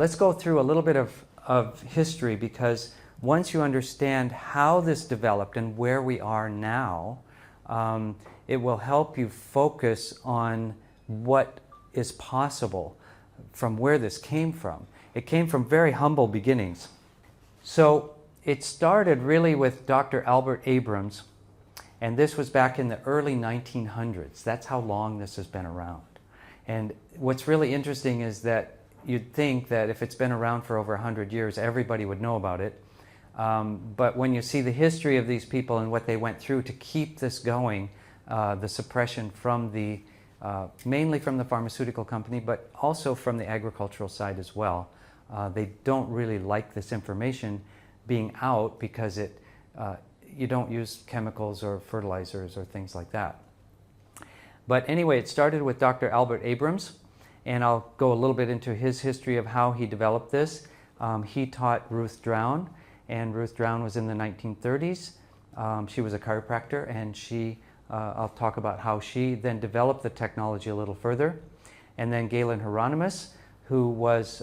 Let's go through a little bit of history, because once you understand how this developed and where we are now, it will help you focus on what is possible from where this came from. It came from very humble beginnings. So it started really with Dr. Albert Abrams, and this was back in the early 1900s. That's how long this has been around. And what's really interesting is that you'd think that if it's been around for over 100 years, everybody would know about it. But when you see the history of these people and what they went through to keep this going, the suppression from the, mainly from the pharmaceutical company, but also from the agricultural side as well. They don't really like this information being out because you don't use chemicals or fertilizers or things like that. But anyway, it started with Dr. Albert Abrams, and I'll go a little bit into his history of how he developed this. He taught Ruth Drown, and Ruth Drown was in the 1930s. She was a chiropractor, and I'll talk about how she then developed the technology a little further. And then Galen Hieronymus, who was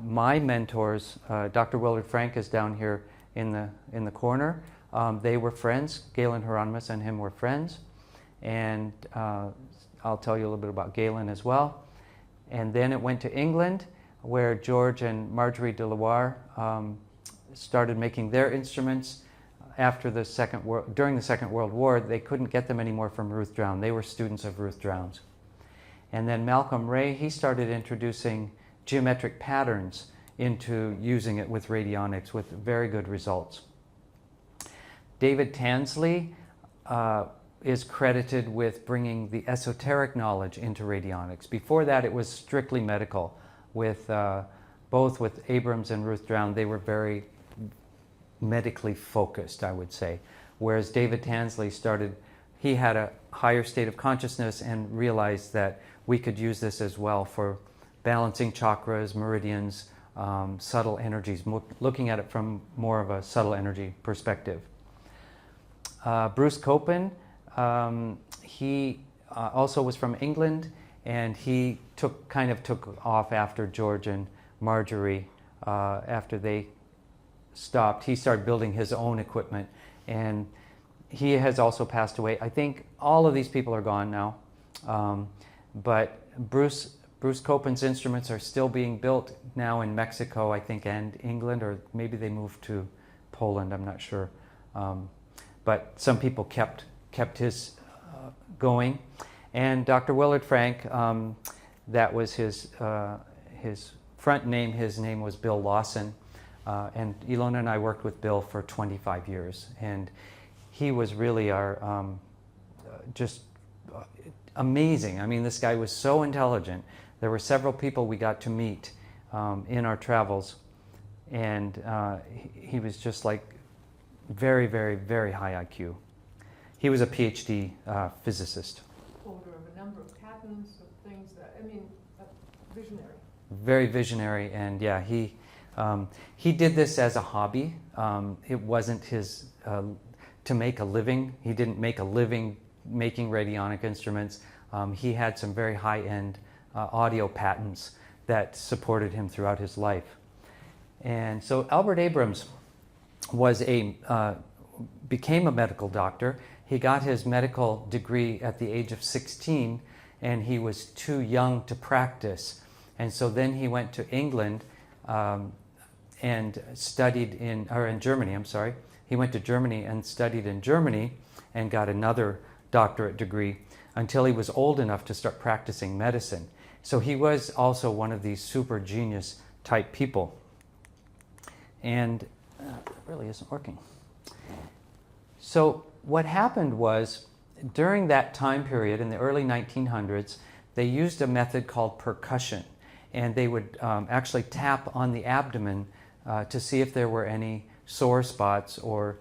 my mentors. Dr. Willard Frank is down here in the corner. They were friends. Galen Hieronymus and him were friends. And I'll tell you a little bit about Galen as well. And then it went to England, where George and Marjorie de la Warr started making their instruments. After during the Second World War, they couldn't get them anymore from Ruth Drown. They were students of Ruth Drown's. And then Malcolm Ray, he started introducing geometric patterns into using it with radionics with very good results. David Tansley is credited with bringing the esoteric knowledge into radionics. Before that, it was strictly medical. Both with Abrams and Ruth Drown, they were very medically focused, I would say. Whereas David Tansley he had a higher state of consciousness and realized that we could use this as well for balancing chakras, meridians, subtle energies, looking at it from more of a subtle energy perspective. Bruce Copen, he also was from England, and he kind of took off after George and Marjorie. After they stopped, he started building his own equipment, and he has also passed away. I think all of these people are gone now, but Bruce Copen's instruments are still being built now in Mexico, I think, and England, or maybe they moved to Poland, I'm not sure. But some people kept his going. And Dr. Willard Frank, that was his front name. His name was Bill Lawson. And Ilona and I worked with Bill for 25 years. And he was really our, just amazing. I mean, this guy was so intelligent. There were several people we got to meet in our travels. And he was just like very, very, very high IQ. He was a PhD physicist. Holder of a number of patents of things that, visionary. Very visionary, and yeah, he did this as a hobby. It wasn't his to make a living. He didn't make a living making radionic instruments. He had some very high-end audio patents that supported him throughout his life. And so Albert Abrams became a medical doctor. He got his medical degree at the age of 16, and he was too young to practice. And so then he went to England and studied in Germany, I'm sorry. He went to Germany and studied in Germany and got another doctorate degree until he was old enough to start practicing medicine. So he was also one of these super genius type people. And it really isn't working. So what happened was, during that time period in the early 1900s, they used a method called percussion. And they would actually tap on the abdomen to see if there were any sore spots or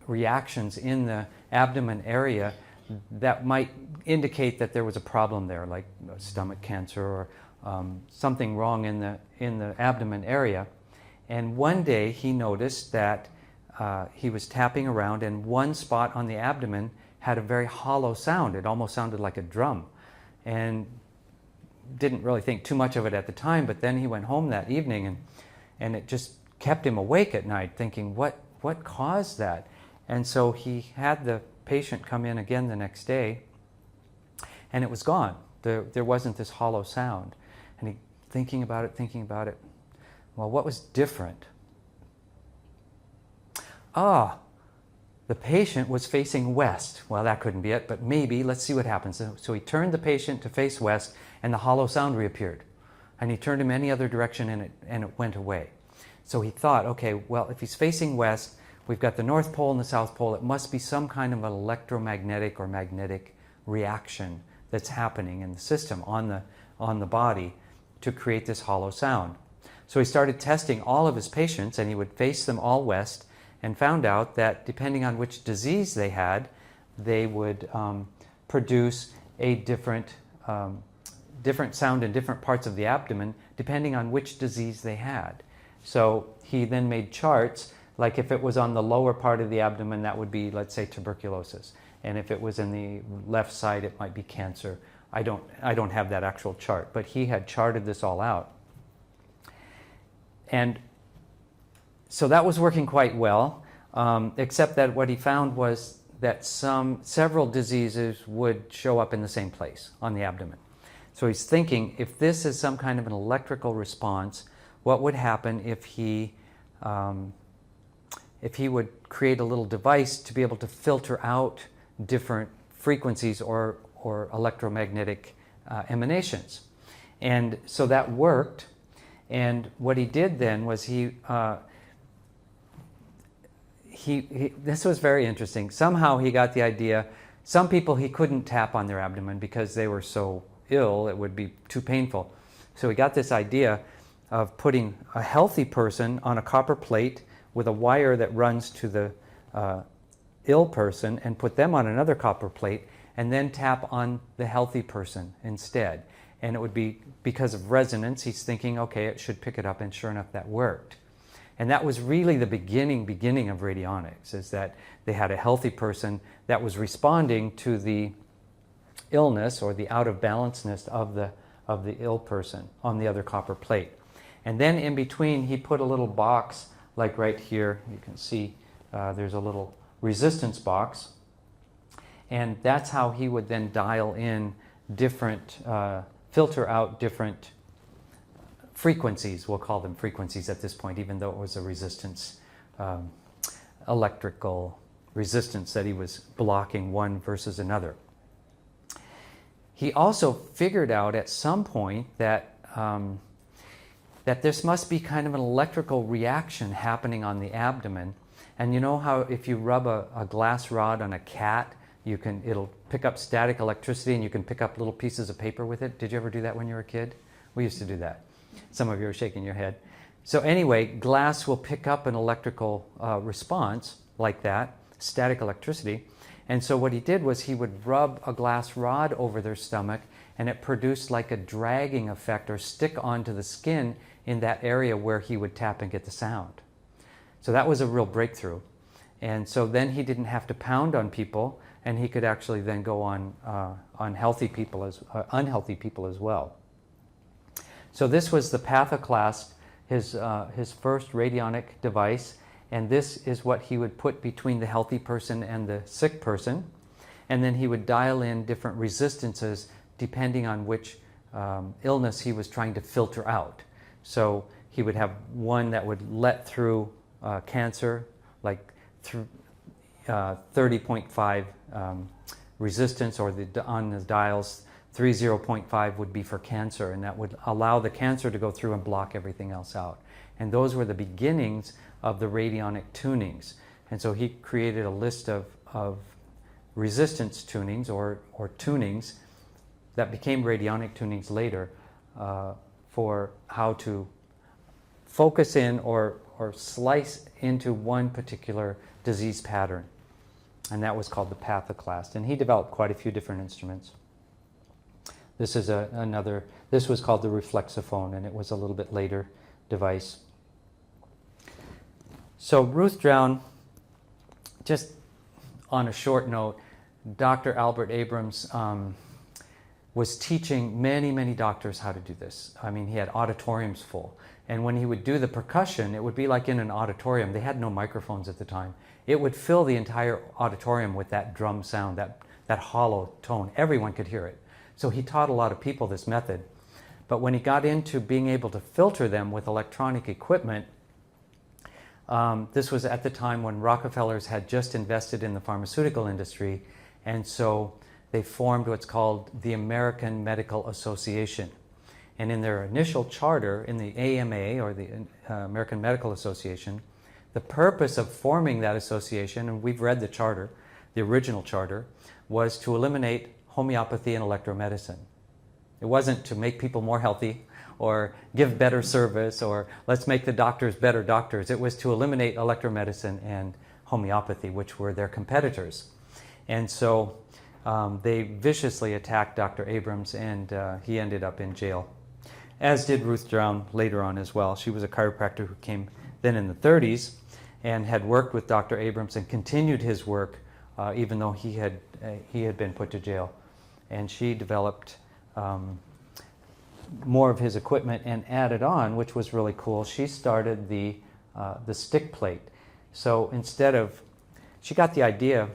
reactions in the abdomen area that might indicate that there was a problem there, like stomach cancer or something wrong in the abdomen area. And one day he noticed that he was tapping around, and one spot on the abdomen had a very hollow sound. It almost sounded like a drum. And didn't really think too much of it at the time, but then he went home that evening and it just kept him awake at night thinking, what caused that? And so he had the patient come in again the next day, and it was gone. There wasn't this hollow sound. And he thinking about it. Well, what was different? The patient was facing west. Well, that couldn't be it, but maybe, let's see what happens. So he turned the patient to face west, and the hollow sound reappeared. And he turned him any other direction, and it went away. So he thought, okay, well, if he's facing west, we've got the North Pole and the South Pole. It must be some kind of an electromagnetic or magnetic reaction that's happening in the system, on the body, to create this hollow sound. So he started testing all of his patients, and he would face them all west, and found out that depending on which disease they had, they would produce a different sound in different parts of the abdomen, depending on which disease they had. So he then made charts, like if it was on the lower part of the abdomen, that would be, let's say, tuberculosis. And if it was in the left side, it might be cancer. I don't have that actual chart, but he had charted this all out. And so that was working quite well, except that what he found was that several diseases would show up in the same place on the abdomen. So he's thinking, if this is some kind of an electrical response, what would happen if he would create a little device to be able to filter out different frequencies or electromagnetic emanations? And so that worked. And what he did then was this was very interesting. Somehow he got the idea, some people he couldn't tap on their abdomen because they were so ill, it would be too painful. So he got this idea of putting a healthy person on a copper plate with a wire that runs to the ill person, and put them on another copper plate, and then tap on the healthy person instead. And it would be, because of resonance, he's thinking, okay, it should pick it up, and sure enough, that worked. And that was really the beginning of radionics, is that they had a healthy person that was responding to the illness or the out of balanceness of the ill person on the other copper plate. And then in between, he put a little box, like right here, you can see there's a little resistance box. And that's how he would then dial in different, filter out different frequencies. We'll call them frequencies at this point, even though it was a resistance, electrical resistance that he was blocking one versus another. He also figured out at some point that that this must be kind of an electrical reaction happening on the abdomen. And you know how if you rub a glass rod on a cat, it'll pick up static electricity, and you can pick up little pieces of paper with it? Did you ever do that when you were a kid? We used to do that. Some of you are shaking your head. So anyway, glass will pick up an electrical response like that, static electricity. And so what he did was he would rub a glass rod over their stomach, and it produced like a dragging effect or stick onto the skin in that area where he would tap and get the sound. So that was a real breakthrough. And so then he didn't have to pound on people, and he could actually then go on unhealthy people as well. So this was the Pathoclast, his first radionic device, and this is what he would put between the healthy person and the sick person, and then he would dial in different resistances depending on which illness he was trying to filter out. So he would have one that would let through cancer, like through 30.5 resistance, or on the dials 30.5 would be for cancer, and that would allow the cancer to go through and block everything else out. And those were the beginnings of the radionic tunings. And so he created a list of resistance tunings or tunings that became radionic tunings later for how to focus in or slice into one particular disease pattern. And that was called the Pathoclast. And he developed quite a few different instruments. This is this was called the reflexophone, and it was a little bit later device. So Ruth Drown, just on a short note, Dr. Albert Abrams was teaching many, many doctors how to do this. I mean, he had auditoriums full. And when he would do the percussion, it would be like in an auditorium. They had no microphones at the time. It would fill the entire auditorium with that drum sound, that hollow tone. Everyone could hear it. So he taught a lot of people this method. But when he got into being able to filter them with electronic equipment, this was at the time when Rockefellers had just invested in the pharmaceutical industry, and so they formed what's called the American Medical Association. And in their initial charter, in the AMA, or the American Medical Association, the purpose of forming that association, and we've read the charter, the original charter, was to eliminate homeopathy and electromedicine. It wasn't to make people more healthy or give better service or let's make the doctors better doctors. It was to eliminate electromedicine and homeopathy, which were their competitors. And so they viciously attacked Dr. Abrams, and he ended up in jail, as did Ruth Drown later on as well. She was a chiropractor who came then in the 30s and had worked with Dr. Abrams and continued his work even though he had been put to jail. And she developed more of his equipment and added on, which was really cool. She started the stick plate. So she got the idea,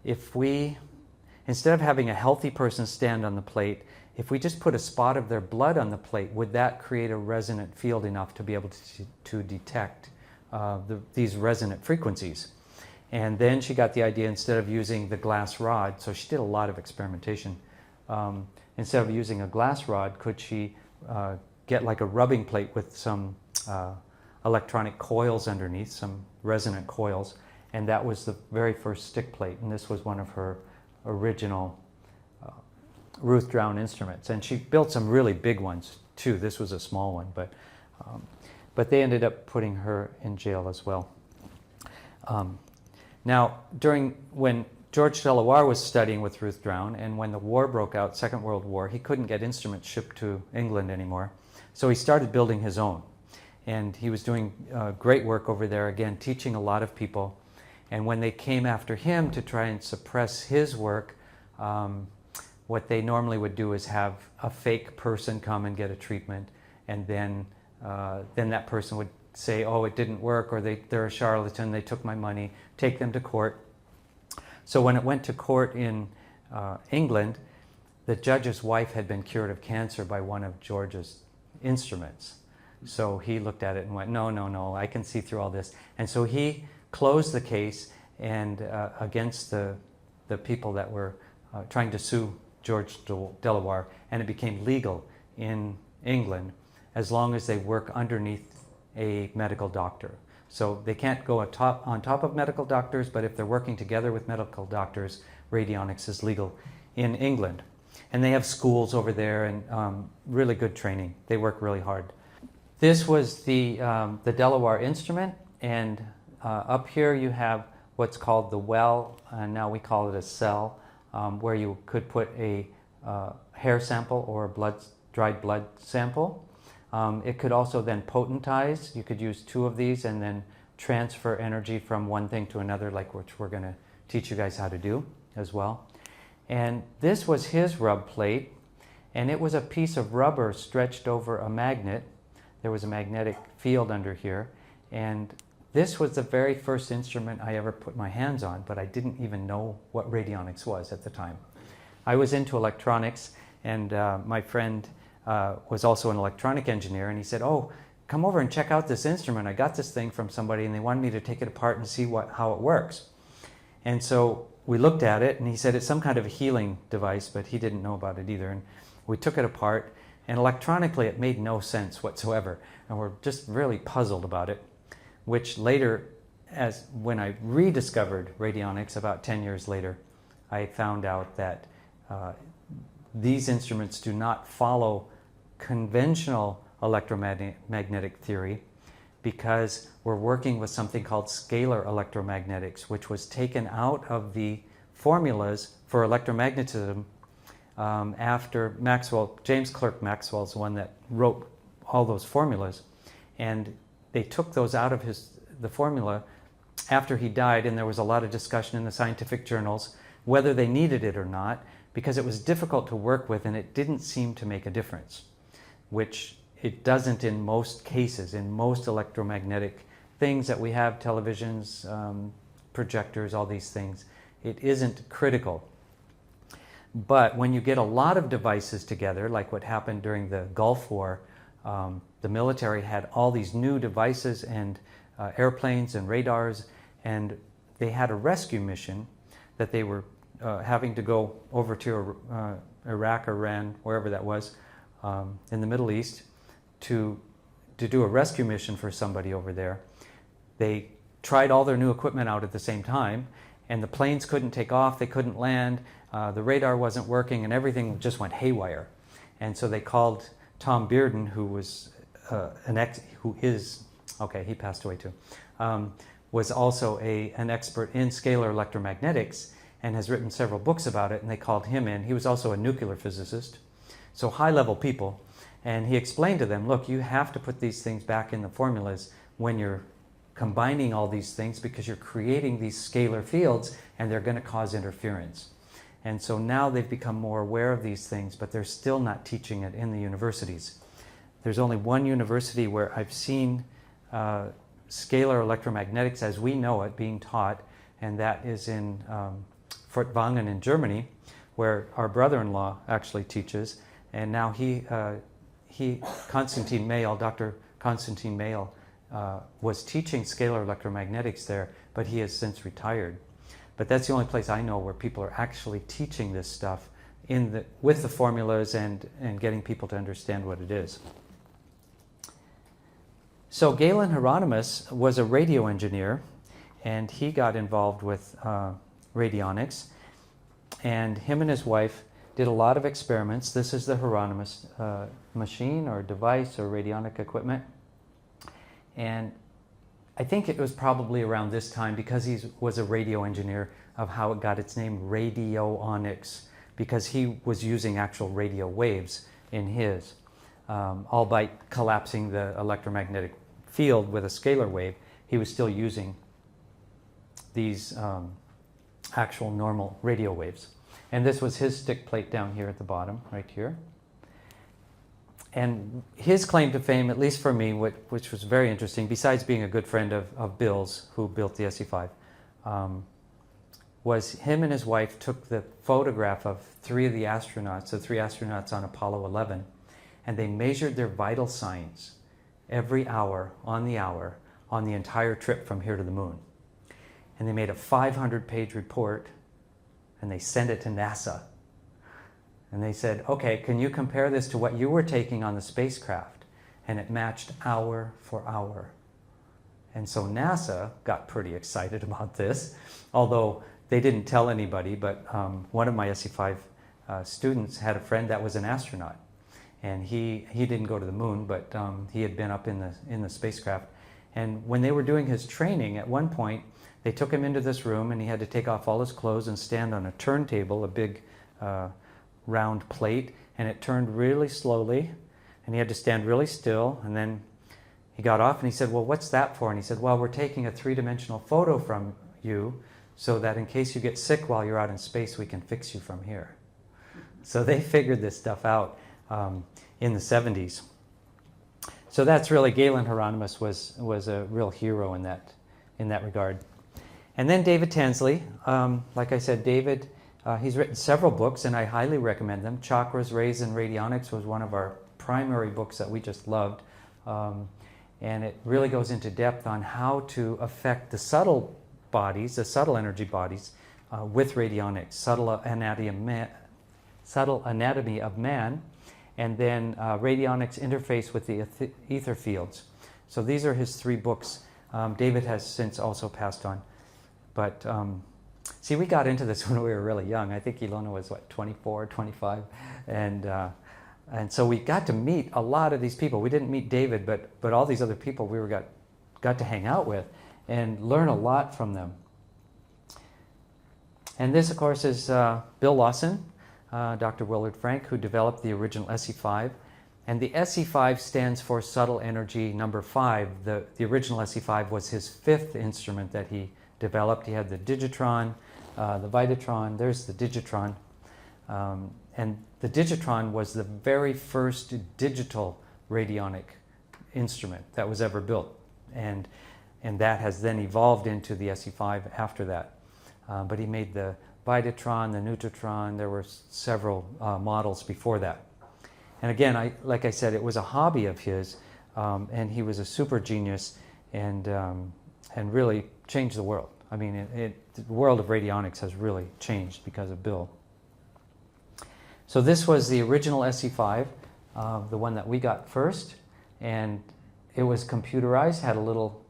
instead of having a healthy person stand on the plate, if we just put a spot of their blood on the plate, would that create a resonant field enough to be able to detect these resonant frequencies? And then she got the idea, instead of using the glass rod, so she did a lot of experimentation, instead of using a glass rod, could she get like a rubbing plate with some electronic coils underneath, some resonant coils, and that was the very first stick plate, and this was one of her original Ruth Drown instruments. And she built some really big ones too. This was a small one, but they ended up putting her in jail as well. Now, when George Delaware was studying with Ruth Drown, and when the war broke out, Second World War, he couldn't get instruments shipped to England anymore. So he started building his own. And he was doing great work over there, again, teaching a lot of people. And when they came after him to try and suppress his work, what they normally would do is have a fake person come and get a treatment, and then that person would say, oh, it didn't work, or they're a charlatan, they took my money, take them to court. So when it went to court in England, the judge's wife had been cured of cancer by one of George's instruments. So he looked at it and went, no, I can see through all this. And so he closed the case and against the people that were trying to sue George Delaware, and it became legal in England as long as they work underneath a medical doctor. So they can't go on top of medical doctors, but if they're working together with medical doctors, radionics is legal in England. And they have schools over there and really good training. They work really hard. This was the Delaware instrument, and up here you have what's called the well, and now we call it a cell, where you could put a hair sample or a dried blood sample. It could also then potentize. You could use two of these and then transfer energy from one thing to another, like which we're going to teach you guys how to do as well. And this was his rub plate, and it was a piece of rubber stretched over a magnet. There was a magnetic field under here, and this was the very first instrument I ever put my hands on, but I didn't even know what radionics was at the time. I was into electronics, and my friend was also an electronic engineer, and he said, oh, come over and check out this instrument. I got this thing from somebody, and they wanted me to take it apart and see how it works. And so we looked at it, and he said it's some kind of a healing device, but he didn't know about it either. And we took it apart, and electronically it made no sense whatsoever, and we're just really puzzled about it, which later, when I rediscovered radionics about 10 years later, I found out that these instruments do not follow conventional electromagnetic theory, because we're working with something called scalar electromagnetics, which was taken out of the formulas for electromagnetism after Maxwell. James Clerk Maxwell is the one that wrote all those formulas, and they took those out of the formula after he died, and there was a lot of discussion in the scientific journals whether they needed it or not, because it was difficult to work with and it didn't seem to make a difference, which it doesn't in most cases. In most electromagnetic things that we have, televisions, projectors, all these things, it isn't critical. But when you get a lot of devices together, like what happened during the Gulf War, the military had all these new devices and airplanes and radars, and they had a rescue mission that they were having to go over to Iraq or Iran, wherever that was, in the Middle East, to do a rescue mission for somebody over there. They tried all their new equipment out at the same time, and the planes couldn't take off, they couldn't land, the radar wasn't working, and everything just went haywire. And so they called Tom Bearden, who was he passed away too, was also an expert in scalar electromagnetics and has written several books about it, and they called him in. He was also a nuclear physicist, so high-level people. And he explained to them, look, you have to put these things back in the formulas when you're combining all these things, because you're creating these scalar fields and they're going to cause interference. And so now they've become more aware of these things, but they're still not teaching it in the universities. There's only one university where I've seen scalar electromagnetics as we know it being taught, and that is in Furtwangen in Germany, where our brother-in-law actually teaches. And now Konstantin Mayle, Dr. Konstantin Mayle, was teaching scalar electromagnetics there, but he has since retired. But that's the only place I know where people are actually teaching this stuff with the formulas and getting people to understand what it is. So Galen Hieronymus was a radio engineer, and he got involved with radionics, and him and his wife did a lot of experiments. This is the Hieronymus machine or device or radionic equipment. And I think it was probably around this time, because he was a radio engineer, of how it got its name radionics, because he was using actual radio waves in his, all by collapsing the electromagnetic field with a scalar wave. He was still using these actual normal radio waves. And this was his stick plate down here at the bottom, right here. And his claim to fame, at least for me, which was very interesting, besides being a good friend of Bill's, who built the SE5, was him and his wife took the photograph of three of the astronauts, the three astronauts on Apollo 11, and they measured their vital signs every hour on the entire trip from here to the moon. And they made a 500-page report, and they sent it to NASA. And they said, okay, can you compare this to what you were taking on the spacecraft? And it matched hour for hour. And so NASA got pretty excited about this, although they didn't tell anybody, but one of my SE5 students had a friend that was an astronaut. And he didn't go to the moon, but he had been up in the spacecraft. And when they were doing his training, at one point, they took him into this room, and he had to take off all his clothes and stand on a turntable, a big round plate, and it turned really slowly, and he had to stand really still. And then he got off, and he said, well, what's that for? And he said, well, we're taking a three-dimensional photo from you so that in case you get sick while you're out in space, we can fix you from here. So they figured this stuff out in the 70s. So that's really, Galen Hieronymus was a real hero in that regard. And then David Tansley, like I said, David, he's written several books, and I highly recommend them. Chakras, Rays, and Radionics was one of our primary books that we just loved. And it really goes into depth on how to affect the subtle bodies, the subtle energy bodies, with radionics, subtle anatomy of man, and then radionics interface with the ether fields. So these are his three books. David has since also passed on. But see, we got into this when we were really young. I think Ilona was, 24, 25? And so we got to meet a lot of these people. We didn't meet David, but all these other people we got to hang out with and learn a lot from them. And this, of course, is Bill Lawson, Dr. Willard Frank, who developed the original SE5. And the SE5 stands for subtle energy number 5. The original SE5 was his 5th instrument that he developed. He had the digitron, the vitatron. There's the digitron. And the digitron was the very first digital radionic instrument that was ever built. And that has then evolved into the SE5 after that. But he made the Vidatron, the Neutratron. There were several models before that. And again, like I said, it was a hobby of his, and he was a super genius and really changed the world. I mean, the world of radionics has really changed because of Bill. So this was the original SE5, the one that we got first, and it was computerized, had a little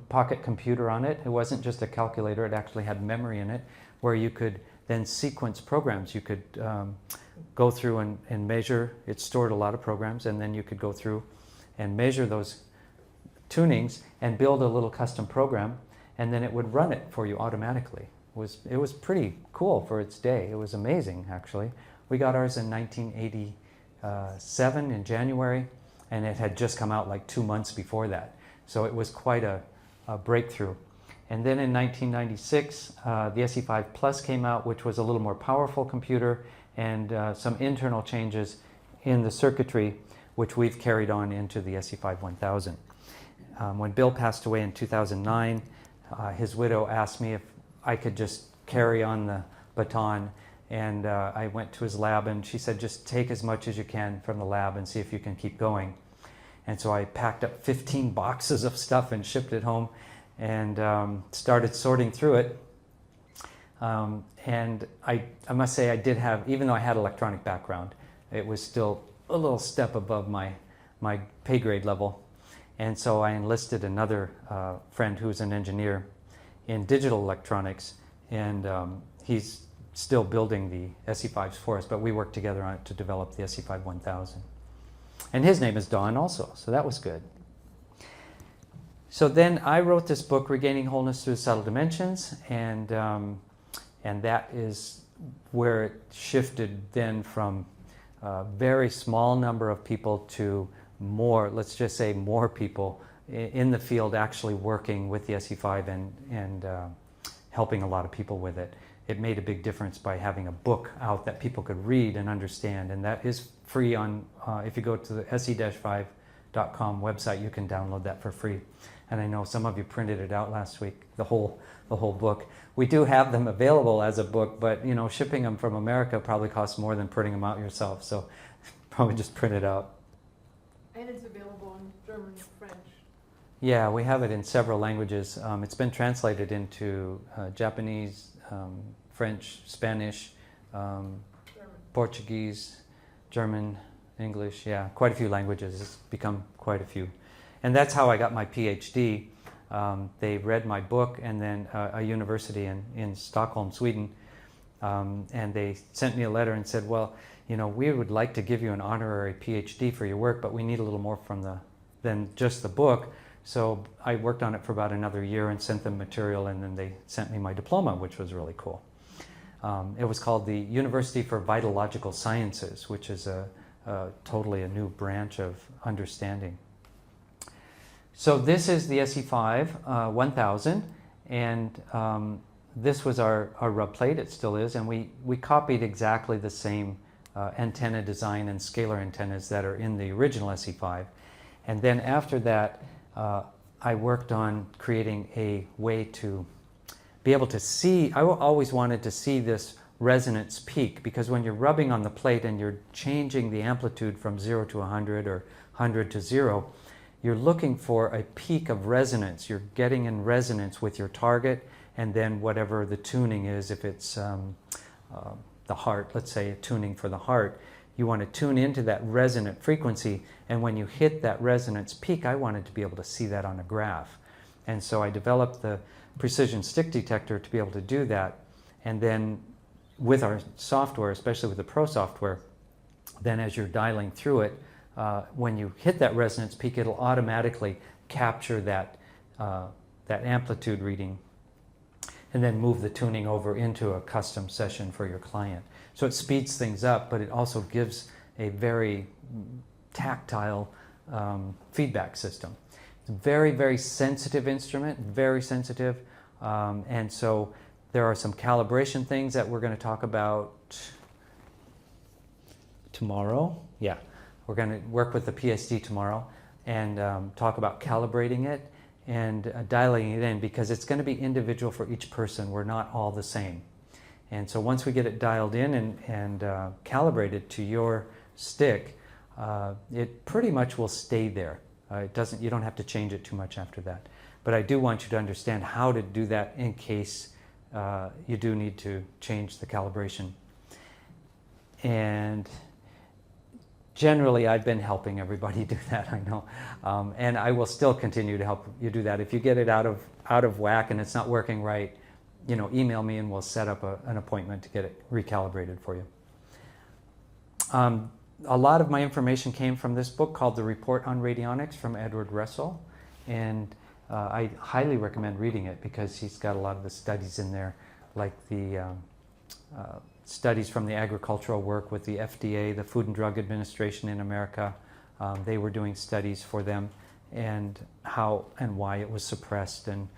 pocket computer on it. It wasn't just a calculator, it actually had memory in it, where you could then sequence programs. You could go through and measure. It stored a lot of programs, and then you could go through and measure those tunings and build a little custom program, and then it would run it for you automatically. It was pretty cool for its day. It was amazing, actually. We got ours in 1987 in January, and it had just come out like 2 months before that. So it was quite a breakthrough. And then in 1996, the SE5 Plus came out, which was a little more powerful computer and some internal changes in the circuitry, which we've carried on into the SE5 1000. When Bill passed away in 2009, his widow asked me if I could just carry on the baton, and I went to his lab, and she said, just take as much as you can from the lab and see if you can keep going. And so I packed up 15 boxes of stuff and shipped it home, and started sorting through it. And I must say I did have, even though I had electronic background, it was still a little step above my pay grade level. And so I enlisted another friend who's an engineer in digital electronics, and he's still building the SE5s for us, but we worked together on it to develop the SE5 1000. And his name is Don also, so that was good. So then I wrote this book, Regaining Wholeness Through Subtle Dimensions, and that is where it shifted then from a very small number of people to more, let's just say more people in the field actually working with the SE5 and helping a lot of people with it. It made a big difference by having a book out that people could read and understand, and that is free on, if you go to the se-5.com website, you can download that for free. And I know some of you printed it out last week, the whole book. We do have them available as a book, but you know, shipping them from America probably costs more than printing them out yourself, so probably just print it out. And it's available in German and French. Yeah, we have it in several languages. It's been translated into Japanese, French, Spanish, Portuguese, German, English, yeah, quite a few languages. It's become quite a few. And that's how I got my PhD. They read my book, and then a university in Stockholm, Sweden, and they sent me a letter and said, well, you know, we would like to give you an honorary PhD for your work, but we need a little more than just the book. So I worked on it for about another year and sent them material, and then they sent me my diploma, which was really cool. It was called the University for Vitalogical Sciences, which is totally a new branch of understanding. So this is the SE5 1000, and this was our rub plate. It still is, and we copied exactly the same antenna design and scalar antennas that are in the original SE5. And then after that, I worked on creating a way to be able to see. I always wanted to see this resonance peak, because when you're rubbing on the plate and you're changing the amplitude from 0 to 100 or 100 to 0, you're looking for a peak of resonance. You're getting in resonance with your target, and then whatever the tuning is, if it's the heart, let's say a tuning for the heart, you want to tune into that resonant frequency, and when you hit that resonance peak, I wanted to be able to see that on a graph. And so I developed the precision stick detector to be able to do that, and then with our software, especially with the Pro software, then as you're dialing through it, when you hit that resonance peak, it'll automatically capture that amplitude reading and then move the tuning over into a custom session for your client. So it speeds things up, but it also gives a very tactile feedback system. It's a very, very sensitive instrument, very sensitive, and so there are some calibration things that we're going to talk about tomorrow. Yeah, we're going to work with the PSD tomorrow and talk about calibrating it and dialing it in, because it's going to be individual for each person. We're not all the same. And so once we get it dialed in and calibrated to your stick, it pretty much will stay there. You don't have to change it too much after that. But I do want you to understand how to do that in case you do need to change the calibration. And generally, I've been helping everybody do that, I know. And I will still continue to help you do that. If you get it out of whack and it's not working right, email me and we'll set up an appointment to get it recalibrated for you. A lot of my information came from this book called The Report on Radionics from Edward Russell. And I highly recommend reading it because he's got a lot of the studies in there, like the studies from the agricultural work with the FDA, the Food and Drug Administration in America. They were doing studies for them and how and why it was suppressed. And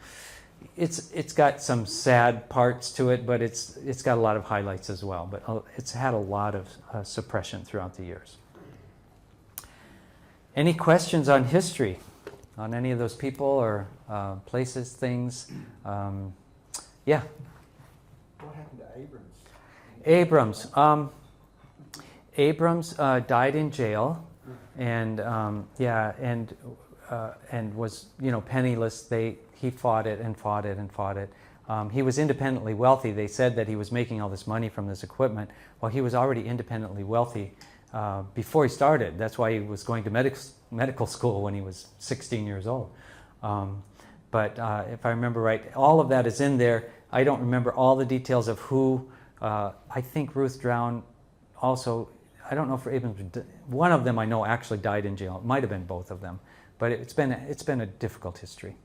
it's got some sad parts to it, but it's got a lot of highlights as well. But it's had a lot of suppression throughout the years. Any questions on history, on any of those people or places, things? Yeah. What happened to Abrams? Abrams died in jail, and was penniless. He fought it and fought it and fought it. He was independently wealthy. They said that he was making all this money from this equipment. Well, he was already independently wealthy before he started. That's why he was going to medical school when he was 16 years old. But if I remember right, all of that is in there. I don't remember all the details of who. I think Ruth Drown also, I don't know if Abrams, one of them I know actually died in jail. It might have been both of them. But it's been a difficult history.